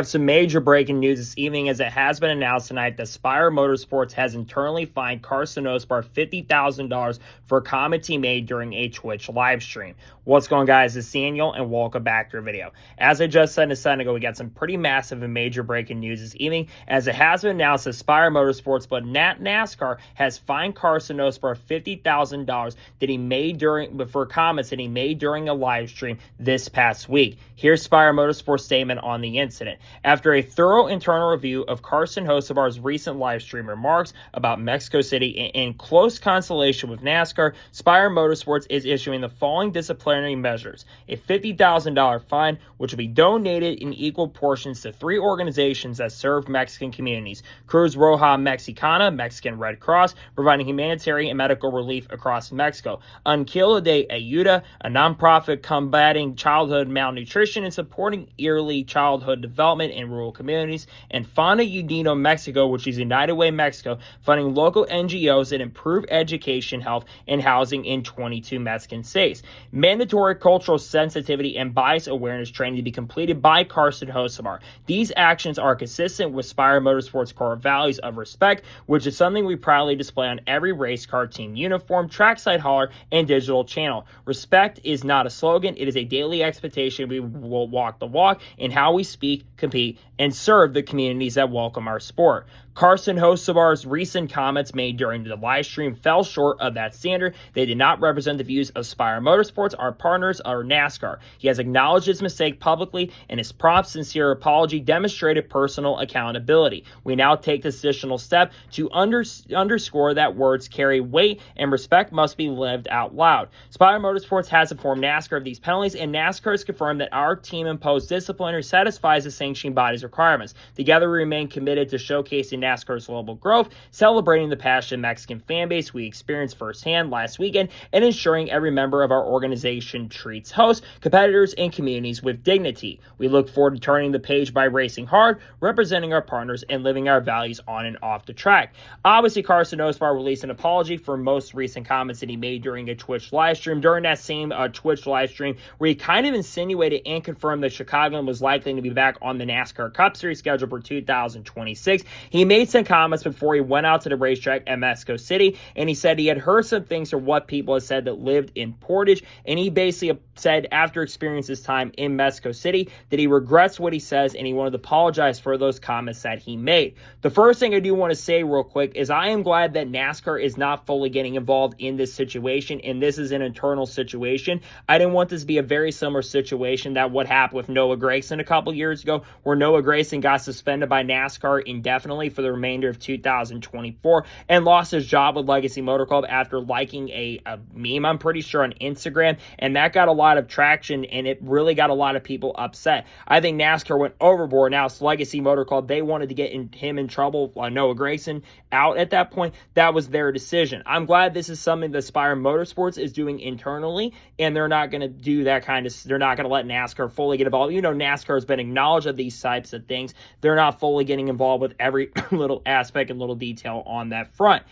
Have some major breaking news this evening, as it has been announced tonight that Spire Motorsports has internally fined Carson Hocevar $50,000 for a comment he made during a Twitch live stream. What's going on, guys? It's Daniel, and welcome back to our video. As I just said a second ago, we got some pretty massive and major breaking news this evening, as it has been announced that Spire Motorsports, but NASCAR, has fined Carson Hocevar $50,000 that he made for comments that he made during a live stream this past week. Here's Spire Motorsports' statement on the incident. After a thorough internal review of Carson Hocevar's recent live stream remarks about Mexico City in close consultation with NASCAR, Spire Motorsports is issuing the following disciplinary measures: a $50,000 fine, which will be donated in equal portions to 3 organizations that serve Mexican communities: Cruz Roja Mexicana, Mexican Red Cross, providing humanitarian and medical relief across Mexico; Unquillo de Ayuda, a nonprofit combating childhood malnutrition and supporting early childhood development in rural communities; and Fonda Unido Mexico, which is United Way Mexico, funding local NGOs that improve education, health, and housing in 22 Mexican states. Mandatory cultural sensitivity and bias awareness training to be completed by Carson Hocevar. These actions are consistent with Spire Motorsports' core values of respect, which is something we proudly display on every race car team uniform, trackside hauler, and digital channel. Respect is not a slogan, it is a daily expectation. We will walk the walk in how we speak, compete, and serve the communities that welcome our sport. Carson Hocevar's recent comments made during the live stream fell short of that standard. They did not represent the views of Spire Motorsports, our partners, or NASCAR. He has acknowledged his mistake publicly, and his prompt, sincere apology demonstrated personal accountability. We now take this additional step to underscore that words carry weight and respect must be lived out loud. Spire Motorsports has informed NASCAR of these penalties, and NASCAR has confirmed that our team-imposed disciplinary satisfies the sanctioning body's requirements. Together, we remain committed to showcasing NASCAR's global growth, celebrating the passionate Mexican fan base we experienced firsthand last weekend, and ensuring every member of our organization treats hosts, competitors, and communities with dignity. We look forward to turning the page by racing hard, representing our partners, and living our values on and off the track. Obviously, Carson Hocevar released an apology for most recent comments that he made during a Twitch live stream. During that same Twitch live stream, where he kind of insinuated and confirmed that Chicagoland was likely to be back on the NASCAR Cup Series schedule for 2026. He made some comments before he went out to the racetrack at Mexico City, and he said he had heard some things from what people had said that lived in Portage, and he basically said after experiencing his time in Mexico City that he regrets what he says, and he wanted to apologize for those comments that he made. The first thing I do want to say real quick is I am glad that NASCAR is not fully getting involved in this situation, and this is an internal situation. I didn't want this to be a very similar situation that what happened with Noah Gragson a couple years ago, where Noah Gragson got suspended by NASCAR indefinitely for the remainder of 2024 and lost his job with Legacy Motor Club after liking a meme, I'm pretty sure, on Instagram, and that got a lot of traction, and it really got a lot of people upset. I think NASCAR went overboard. Now it's Legacy Motor Club. They wanted to get him in trouble, Noah Gragson out at that point. That was their decision. I'm glad this is something that Spire Motorsports is doing internally, and they're not going to do that kind of, they're not going to let NASCAR fully get involved. You know, NASCAR has been acknowledged of these types of things. They're not fully getting involved with every little aspect and little detail on that front.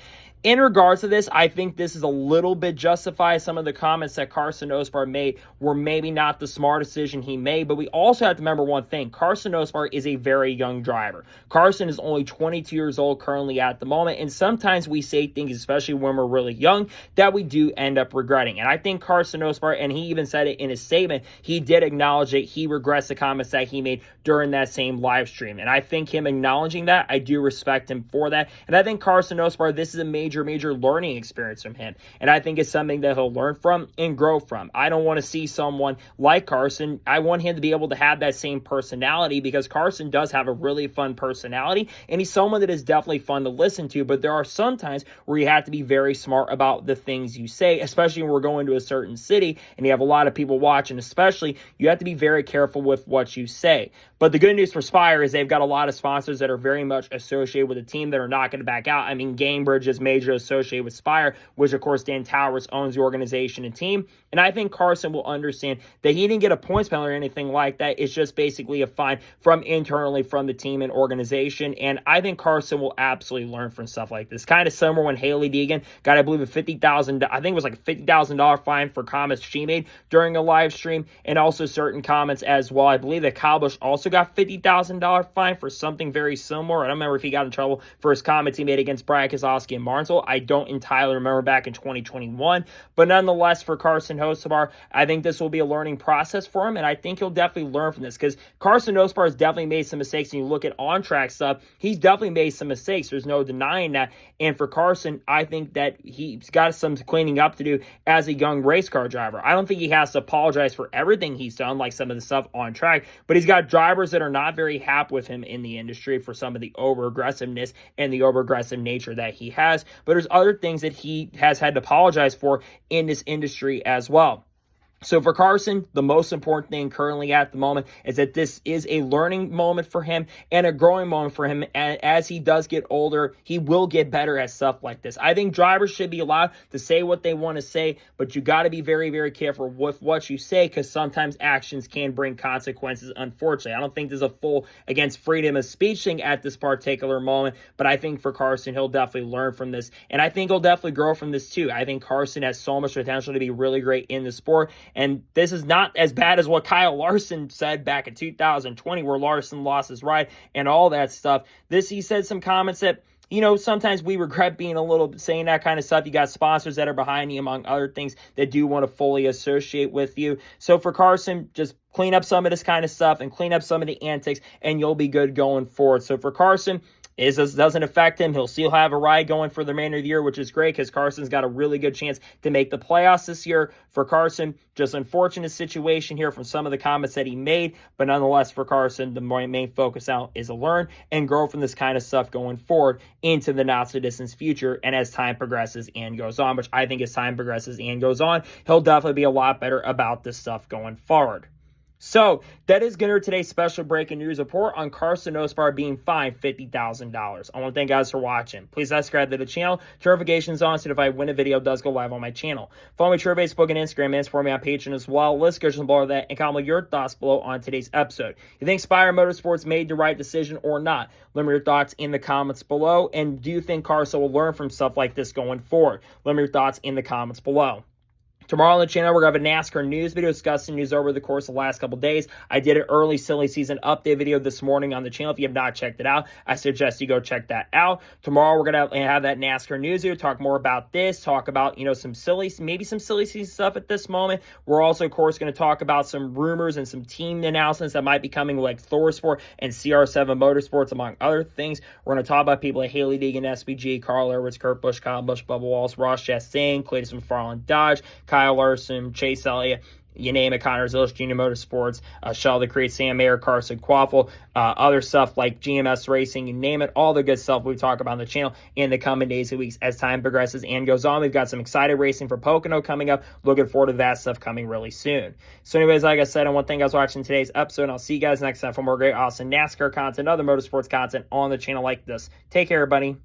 In regards to this, I think this is a little bit justified. Some of the comments that Carson Hocevar made were maybe not the smart decision he made, but we also have to remember one thing. Carson Hocevar is a very young driver. Carson is only 22 years old currently at the moment, and sometimes we say things, especially when we're really young, that we do end up regretting. And I think Carson Hocevar, and he even said it in his statement, he did acknowledge it. He regrets the comments that he made during that same live stream. And I think him acknowledging that, I do respect him for that. And I think Carson Hocevar, this is a major learning experience from him, and I think it's something that he'll learn from and grow from. I don't want to see someone like Carson. I want him to be able to have that same personality, because Carson does have a really fun personality, and he's someone that is definitely fun to listen to, but there are some times where you have to be very smart about the things you say, especially when we're going to a certain city and you have a lot of people watching. Especially, you have to be very careful with what you say. But the good news for Spire is they've got a lot of sponsors that are very much associated with the team that are not going to back out. I mean, Gamebridge has made major associated with Spire, which of course Dan Towers owns the organization and team. And I think Carson will understand that he didn't get a points penalty or anything like that. It's just basically a fine from internally from the team and organization. And I think Carson will absolutely learn from stuff like this. Kind of similar when Haley Deegan got, I believe, a $50,000, I think it was like a $50,000 fine for comments she made during a live stream, and also certain comments as well. I believe that Kyle Busch also got $50,000 fine for something very similar. I don't remember if he got in trouble for his comments he made against Brad Keselowski and Martinsville. I don't entirely remember back in 2021. But nonetheless, for Carson Hocevar, I think this will be a learning process for him, and I think he'll definitely learn from this, because Carson Hocevar has definitely made some mistakes. And you look at on-track stuff, he's definitely made some mistakes. There's no denying that. And for Carson, I think that he's got some cleaning up to do as a young race car driver. I don't think he has to apologize for everything he's done, like some of the stuff on track, but he's got drivers that are not very happy with him in the industry for some of the over-aggressiveness and the over-aggressive nature that he has. But there's other things that he has had to apologize for in this industry as well. So for Carson, the most important thing currently at the moment is that this is a learning moment for him and a growing moment for him. And as he does get older, he will get better at stuff like this. I think drivers should be allowed to say what they want to say, but you got to be very, very careful with what you say, because sometimes actions can bring consequences, unfortunately. I don't think there's a full against freedom of speech thing at this particular moment, but I think for Carson, he'll definitely learn from this. And I think he'll definitely grow from this too. I think Carson has so much potential to be really great in the sport. And this is not as bad as what Kyle Larson said back in 2020, where Larson lost his ride and all that stuff. He said some comments that, sometimes we regret being a little saying that kind of stuff. You got sponsors that are behind you, among other things, that do want to fully associate with you. So for Carson, just clean up some of this kind of stuff and clean up some of the antics, and you'll be good going forward. So for Carson, it doesn't affect him. He'll still have a ride going for the remainder of the year, which is great, because Carson's got a really good chance to make the playoffs this year. For Carson, just unfortunate situation here from some of the comments that he made, but nonetheless, for Carson, the main focus now is to learn and grow from this kind of stuff going forward into the not-so-distant future, and as time progresses and goes on, which I think as time progresses and goes on, he'll definitely be a lot better about this stuff going forward. So that is going to be today's special breaking news report on Carson Hocevar being fined $50,000. I want to thank you guys for watching. Please subscribe to the channel. Notifications on so if when a video does go live on my channel. Follow me on Facebook and Instagram, and support me on Patreon as well. Let's go below that and comment your thoughts below on today's episode. You think Spire Motorsports made the right decision or not? Let me know your thoughts in the comments below. And do you think Carson will learn from stuff like this going forward? Let me know your thoughts in the comments below. Tomorrow on the channel, we're going to have a NASCAR news video discussing news over the course of the last couple days. I did an early silly season update video this morning on the channel. If you have not checked it out, I suggest you go check that out. Tomorrow, we're going to have that NASCAR news video, talk more about this, talk about, maybe some silly season stuff at this moment. We're also, of course, going to talk about some rumors and some team announcements that might be coming, like ThorSport and CR7 Motorsports, among other things. We're going to talk about people like Haley Deegan, SPG, Carl Edwards, Kurt Busch, Kyle Busch, Bubba Wallace, Ross Chastain, Clayton McFarland Dodge, Kyle Larson, Chase Elliott, you name it, Connor Zilish, Junior Motorsports, Sheldon Creed, Sam Mayer, Carson Quaffle, other stuff like GMS Racing, you name it, all the good stuff we talk about on the channel in the coming days and weeks as time progresses and goes on. We've got some exciting racing for Pocono coming up. Looking forward to that stuff coming really soon. So anyways, like I said, I want to thank you guys for watching today's episode, and I'll see you guys next time for more great, awesome NASCAR content, other motorsports content on the channel like this. Take care, everybody.